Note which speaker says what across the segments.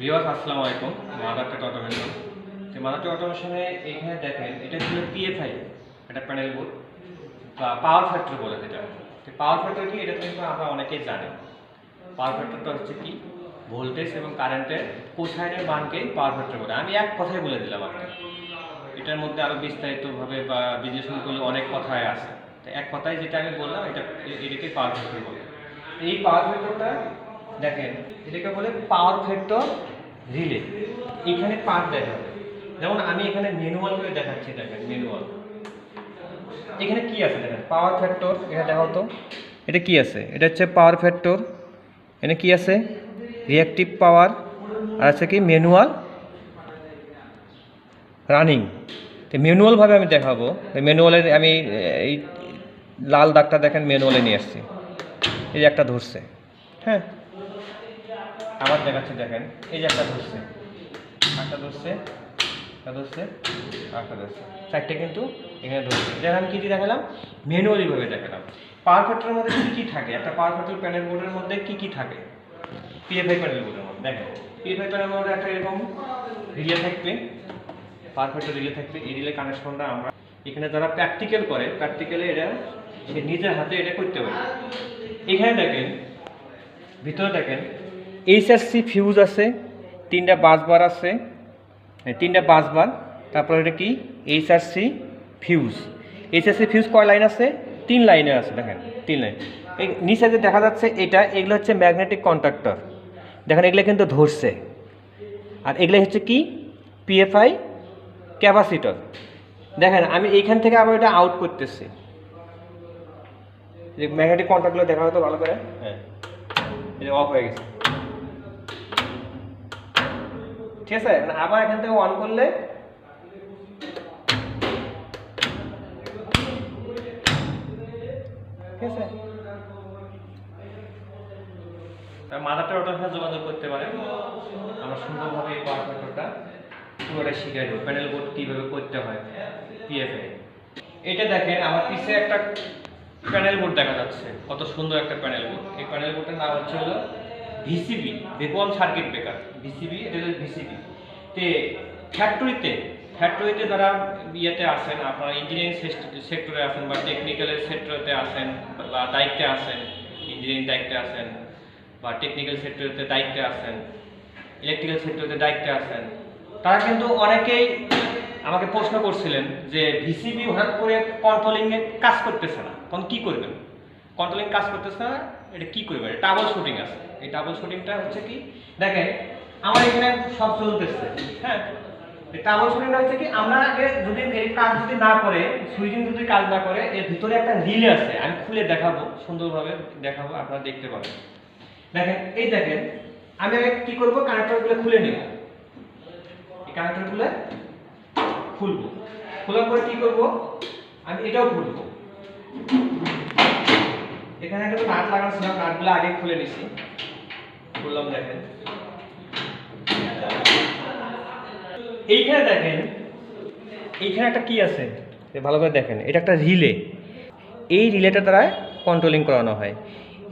Speaker 1: Viewers আসসালামু আলাইকুম। Mother take automation. তো মাদার টেক অটোমেশনে এখানে দেখেন এটা ছিল পিএফআই, এটা প্যানেল বোর্ড বা পাওয়ার ফ্যাক্টর বলে যেটা। তো পাওয়ার ফ্যাক্টর কি এটা কিন্তু আমরা অনেকেই জানি। পাওয়ার ফ্যাক্টরটা হচ্ছে কি ভোল্টেজ এবং কারেন্টের কোসাইনের মানকেই পাওয়ার ফ্যাক্টর বলে। আমি এক কথাই বলে দিলাম আপনাকে। এটার মধ্যে আরও বিস্তারিতভাবে বা বিশ্লেষণ করলে অনেক কথাই আছে। তো এক কথায় যেটা আমি বললাম এটাকে পাওয়ার ফ্যাক্টর বলে। এই পাওয়ার ফ্যাক্টরটা দেখেন এটাকে বলে পাওয়ার ফ্যাক্টর রিলে। এখানে পার্ট দেখা হবে, যেমন আমি এখানে ম্যানুয়াল করে দেখাচ্ছি। দেখেন ম্যানুয়াল এখানে কি আছে, দেখেন পাওয়ার ফ্যাক্টর। এখানে দেখাও তো এটা কি আছে। এটা হচ্ছে পাওয়ার ফ্যাক্টর। এখানে কি আছে, রিঅ্যাক্টিভ পাওয়ার, আর আছে কি ম্যানুয়াল রানিং। তো ম্যানুয়ালভাবে আমি দেখাবো। ম্যানুয়ালের আমি এই লাল দাগটা দেখেন ম্যানুয়ালে নিয়ে আসছি। এই যে একটা ধরছে, হ্যাঁ আবার দেখাচ্ছি। দেখেন এই যে একটা ধরছে, একটা ধরছে, একটা ধরছে, একটা ধরছে, চারটে কিন্তু এখানে ধরছে। যেন আমি কী দেখালাম, ম্যানুয়ালিভাবে দেখালাম। পাওয়ার ফ্যাক্টরের মধ্যে কী কী থাকে, একটা পাওয়ার ফ্যাক্টর প্যানেল বোর্ডের মধ্যে কী কী থাকে। পিএফআই প্যানেল বোর্ডের মধ্যে দেখেন, পিএফআই প্যানেল বোর্ডে একটা এরকম রিলে থাকবে, পাওয়ার ফ্যাক্টর রিলে থাকবে। এই রিলে কানেকশনটা আমরা এখানে যারা প্র্যাকটিক্যাল করে, প্র্যাকটিক্যালে এটা সে নিজের হাতে এটা করতে পারে। এখানে দেখেন ভিতরে দেখেন এইচআরসি ফিউজ আছে, 3টা বাসবার আছে, 3টা বাসবার। তারপরে এটা কি এইচআরসি ফিউজ। এইচআরসি ফিউজ কয় লাইন আছে, 3 লাইনের আছে। দেখেন 3 লাইন। এই নিচে যে দেখা যাচ্ছে এগুলো হচ্ছে ম্যাগনেটিক কন্ডাক্টর। দেখেন এগুলো কিন্তু ধরছে। আর এগুলো হচ্ছে কি পিএফআই ক্যাপাসিটর। দেখেন আমি এইখান থেকে আবার এটা আউট করতেছি। যে ম্যাগনেটিক কন্ডাক্টগুলো দেখা হতো ভালো করে, হ্যাঁ এটা অফ হয়ে গেছে, ঠিক আছে। আবার এখান থেকে অন করলে ঠিক আছে, মাদার টেক অটোমেশন সাথে যোগাযোগ করতে পারেন। আমরা সুন্দরভাবে এই পাওয়ার ফ্যাক্টরটা পুরোটা শিখিয়ে দেবো, প্যানেল বোর্ড কীভাবে করতে হয় পিএফআই। এটা দেখেন আমার পিছে একটা প্যানেল বোর্ড দেখা যাচ্ছে, কত সুন্দর একটা প্যানেল বোর্ড। এই প্যানেল বোর্ডের নাম হচ্ছে হলো VCB, vacuum circuit breaker. VCB, এটা হলো ভিসিবি। তে ফ্যাক্টরিতে যারা ইয়েতে আসেন, আপনারা ইঞ্জিনিয়ারিং সেক্টরে আসেন বা টেকনিক্যালের সেক্টরেতে আসেন বা দায়িত্বে আসেন, ইঞ্জিনিয়ারিং দায়িত্বে আসেন বা টেকনিক্যাল সেক্টরেতে দায়িত্বে আসেন, ইলেকট্রিক্যাল সেক্টরেতে দায়িত্বে আসেন, তারা কিন্তু অনেকেই আমাকে প্রশ্ন করছিলেন যে ভিসিবি হঠাৎ করে কন্ট্রোলিংয়ে কাজ করতেছে না, তখন কী করবেন। কন্ট্রোলিং কাজ করতেছে না, এটা কী করবেন। ট্রাবল শুটিং আছে। এই ট্রাবল শুটিংটা হচ্ছে কি, দেখেন আমার এখানে সব চলতেছে, হ্যাঁ। ট্রাবল শুটিংটা হচ্ছে কি, আমরা আগে যদি এই কাজ যদি না করে, সুইচিং যদি কাজ না করে, এর ভিতরে একটা রিলে আছে। আমি খুলে দেখাবো, সুন্দরভাবে দেখাবো, আপনারা দেখতে পাবেন। দেখেন এই দেখেন আমি আগে কি করবো, কানেক্টরগুলো খুলে নেব। এই কানেক্টরগুলো খুলবো, খোলার পরে কি করব, আমি এটাও খুলবো। এখানে একটা নাট লাগানো ছিল, নাটগুলো আগে খুলে নিছি, খুললাম। দেখেন এইখানে দেখেন এইখানে একটা কি আছে, ভালো করে দেখেন, এটা একটা রিলে। এই রিলেটা দ্বারা কন্ট্রোলিং করানো হয়।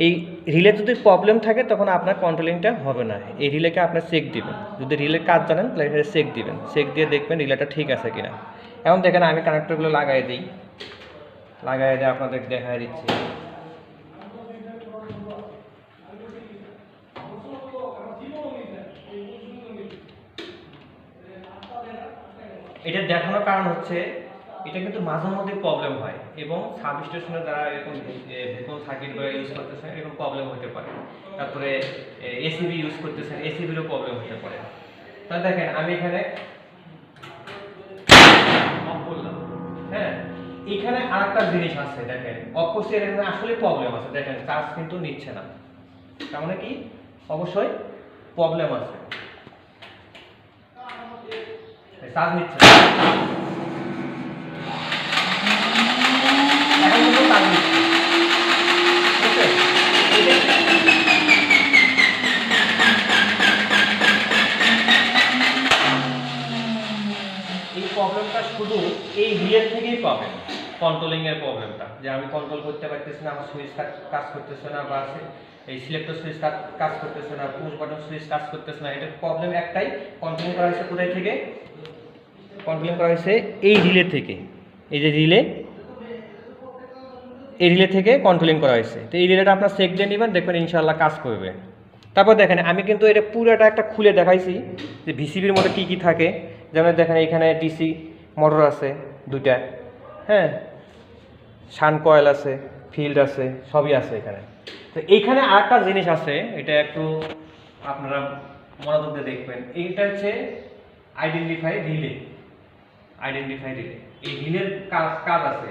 Speaker 1: এই রিলে যদি প্রবলেম থাকে তখন আপনার কন্ট্রোলিংটা হবে না। এই রিলেকে আপনার চেক দিবেন, যদি রিলের কাজ জানেন তাহলে এখানে চেক দিবেন, চেক দিয়ে দেখবেন রিলেটা ঠিক আছে কিনা। এখন দেখেন আমি কানেক্টরগুলো লাগাই দিই, আপনাদের দেখাই দিচ্ছি। এটা দেখানোর কারণ হচ্ছে এটা কিন্তু মাঝে মধ্যে প্রবলেম হয়, এবং সাবস্টেশনে যারা এরকম ভ্যাকুয়াম সার্কিট ইউজ করতেছেন এরকম প্রবলেম হতে পারে। তারপরে এসিবি ইউজ করতেছেন, এসিবিরও প্রবলেম হতে পারে। তাহলে দেখেন আমি এখানে অফ করলাম, হ্যাঁ। এখানে আরেকটা জিনিস আছে, দেখেন অফ করছি, এখানে আসলে প্রবলেম আছে। দেখেন চার্জ কিন্তু নিচ্ছে না, তার মানে কি অবশ্যই প্রবলেম আছে, চার্জ নিচ্ছে না। এখন কিন্তু চার্জ নিচ্ছে, ঠিক আছে। এই প্রবলেমটা শুধু এই রিয়েল থেকেই পাবেন, কন্ট্রোলিং এর প্রবলেমটা, যে আমি কন্ট্রোল করতে পারতেছি না, আমার সুইচ কাজ করতেছে না, বা এই সিলেক্টর সুইচ কাজ করতেছে না, পুশ বাটন সুইচ কাজ করতেছে না। এটার প্রবলেম একটাই, কন্ট্রোল করা হয়েছে কোথায় থেকে? কন্ট্রোল করা হয়েছে এই রিলে থেকে। এই যে রিলে, এই রিলে থেকে কন্ট্রোলিং করা হয়েছে। তো এই রিলেটা আপনার চেক দিয়ে নেবেন, দেখবেন ইনশাআল্লাহ কাজ করবে। তারপর দেখেন আমি কিন্তু এটা পুরোটা একটা খুলে দেখাইছি যে ভিসিবির মধ্যে কী কী থাকে। যেমন দেখেন এখানে ডিসি মোটর আছে দুইটা, হ্যাঁ, শান কয়েল আছে, ফিল্ড আছে, সবই আছে এখানে। তো এইখানে আরেকটা জিনিস আছে, এটা একটু আপনারা মনোযোগ দিয়ে দেখবেন। এইটা হচ্ছে আইডেন্টিফাই রিলে। আইডেন্টিফাই রিলে, এই রিলের কাজ আছে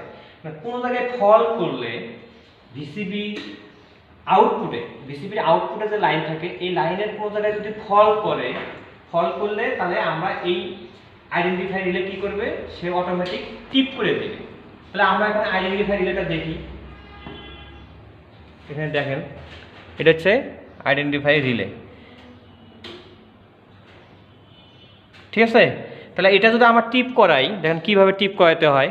Speaker 1: কোনো জায়গায় ফল করলে ভিসিবির আউটপুটে যে লাইন থাকে, এই লাইনের কোনো জায়গায় যদি ফল করলে তাহলে আমরা এই আইডেন্টিফাই রিলে কি করবে, সে অটোমেটিক টিপ করে দেবে। তাহলে আমরা এখানে আইডেন্টিফাই রিলেটা দেখি। এখানে দেখেন এটা হচ্ছে আইডেন্টিফাই রিলে, ঠিক আছে। তাহলে এটা যদি আমার টিপ করাই, দেখেন কিভাবে টিপ করাতে হয়।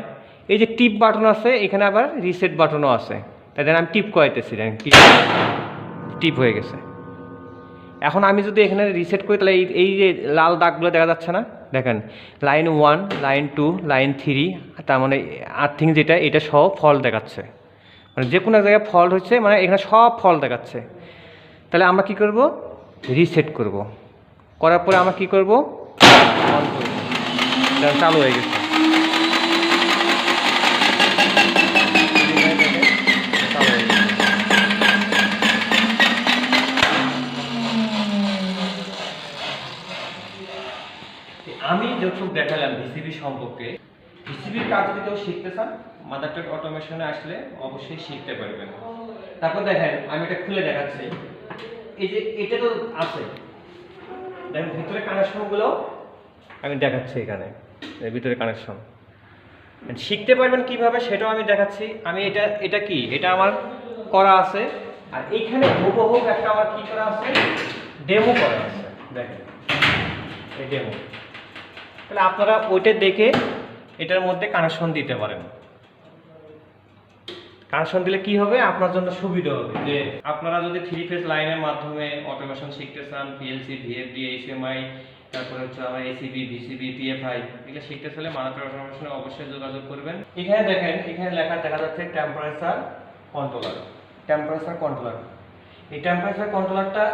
Speaker 1: এই যে টিপ বাটন আছে, এখানে আবার রিসেট বাটনও আছে। তাই দেখেন আমি টিপ করাইতেছি, দেখেন টিপ হয়ে গেছে। এখন আমি যদি এখানে রিসেট করি তাহলে এই যে লাল দাগগুলো দেখা যাচ্ছে না, দেখেন লাইন 1, লাইন 2, লাইন 3, তার মানে আর্থিং যেটা, এটা সব ফল্ট দেখাচ্ছে। মানে যে কোনো জায়গায় ফল্ট হচ্ছে, মানে এখানে সব ফল্ট দেখাচ্ছে। তাহলে আমরা কি করব, রিসেট করব। করার পরে আমরা কি করব, অন করব, চালু হয়ে গেছে। আমি যতটুকু দেখালাম ভিসিবি সম্পর্কে, ভিসিবির কাজ যদি কেউ শিখতে চান, মাদারটেক অটোমেশনে আসলে অবশ্যই শিখতে পারবেন। তারপর দেখেন আমি এটা খুলে দেখাচ্ছি। এই যে এটা তো আছে, দেখেন ভিতরে কানেকশনগুলো আমি দেখাচ্ছি। এখানে ভিতরে কানেকশন শিখতে পারবেন কিভাবে সেটাও আমি দেখাচ্ছি। আমি এটা কি, এটা আমার করা আছে, আর এইখানে হুবহু একটা আমার কি করা আছে, ডেমো করা আছে। দেখেন এই ডেমো, তাহলে আপনারা ওইটা দেখে এটার মধ্যে কানেকশন দিতে পারেন। কানেকশন দিলে কি হবে, আপনার জন্য সুবিধা হবে। যে আপনারা যদি 3 ফেজ লাইনের মাধ্যমে অটোমেশন শিখতে চান, পিএলসি, ভিএফডি, এইচএমআই, তারপরে হচ্ছে আমার এসিবি, ভিসিবি, পিএফআই, এগুলো শিখতে চাইলে মাদারটেক অটোমেশনে অবশ্যই যোগাযোগ করবেন। এখানে দেখেন, এখানে লেখা দেখা যাচ্ছে টেম্পারেচার কন্ট্রোলার। টেম্পারেচার কন্ট্রোলার, এই টেম্পারেচার কন্ট্রোলারটা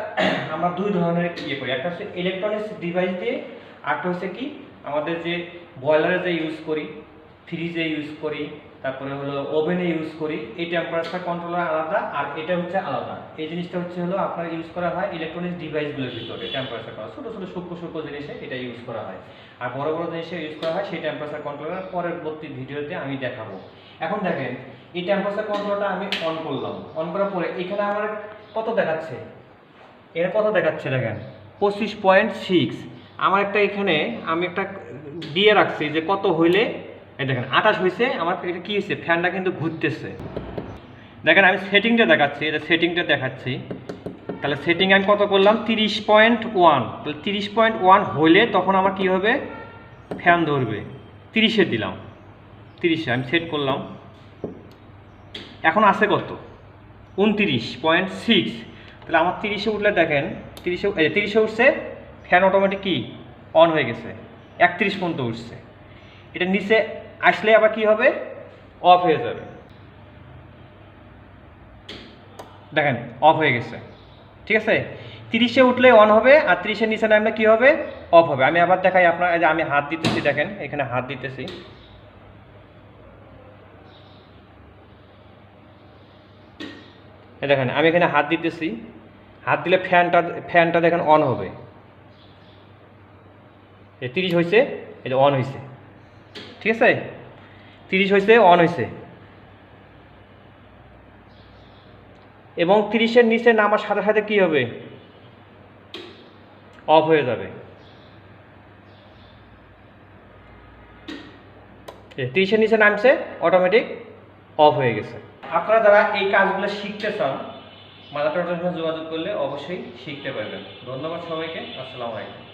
Speaker 1: আমরা দুই ধরনের ইয়ে করি। একটা হচ্ছে ইলেকট্রনিক্স ডিভাইস দিয়ে, আরেকটা হচ্ছে কি আমাদের যে বয়লারে যে ইউজ করি, ফ্রিজে ইউজ করি, তারপরে হলো ওভেনে ইউজ করি। এই টেম্পারেচার কন্ট্রোলার আলাদা, আর এটা হচ্ছে আলাদা। এই জিনিসটা হচ্ছে হলো আপনার ইউজ করা হয় ইলেকট্রনিক্স ডিভাইসগুলোর ভিতরে। টেম্পারেচার করা ছোটো ছোটো সূক্ষ্ম জিনিসে এটা ইউজ করা হয়, আর বড় বড় জিনিসে ইউজ করা হয় সেই টেম্পারেচার কন্ট্রোলার পরবর্তী ভিডিওতে আমি দেখাবো। এখন দেখেন এই টেম্পারেচার কন্ট্রোলারটা আমি অন করলাম। অন করার পরে এখানে আমার কত দেখাচ্ছে, এর কত দেখাচ্ছে দেখেন 25.6। আমার একটা এখানে আমি একটা দিয়ে রাখছি যে কত হইলে, এই দেখেন 28 হয়েছে। আমার এটা কি হয়েছে, ফ্যানটা কিন্তু ঘুরতেছে। দেখেন আমি সেটিংটা দেখাচ্ছি, এটা সেটিংটা দেখাচ্ছি। তাহলে সেটিং আমি কত করলাম, 30.1। তাহলে 30.1 হইলে তখন আমার কি হবে, ফ্যান ধরবে। 30-এ দিলাম, 30-এ আমি সেট করলাম। এখন আছে কত, 29.6। তাহলে আমার 30-এ উঠলে দেখেন 30-এ উঠছে, ফ্যান অটোমেটিক কি অন হয়ে গেছে। 31 পর্যন্ত উঠছে। এটা নিচে আসলে আবার কি হবে, অফ হয়ে যাবে। দেখেন অফ হয়ে গেছে, ঠিক আছে। 30-এ উঠলে অন হবে, আর 30-এর নিচে নামলে কি হবে, অফ হবে। আমি আবার দেখাই আপনার, যে আমি হাত দিতেছি, দেখেন এখানে হাত দিতেছি। দেখেন আমি এখানে হাত দিতেছি, হাত দিলে ফ্যানটা দেখেন অন হবে। 30 হয়েছে, এই যে অন হয়েছে, ঠিক আছে। 30 হয়েছে, অন হয়েছে, এবং 30-এর নিচে নামার সাথে সাথে কি হবে, অফ হয়ে যাবে। 30-এর নিচে নামছে, অটোমেটিক অফ হয়ে গেছে। আপনারা যারা এই কাজগুলো শিখতে চান, মাদারটেক অটোমেশনে যোগাযোগ করলে অবশ্যই শিখতে পারবেন। ধন্যবাদ সবাইকে, আসসালামু আলাইকুম।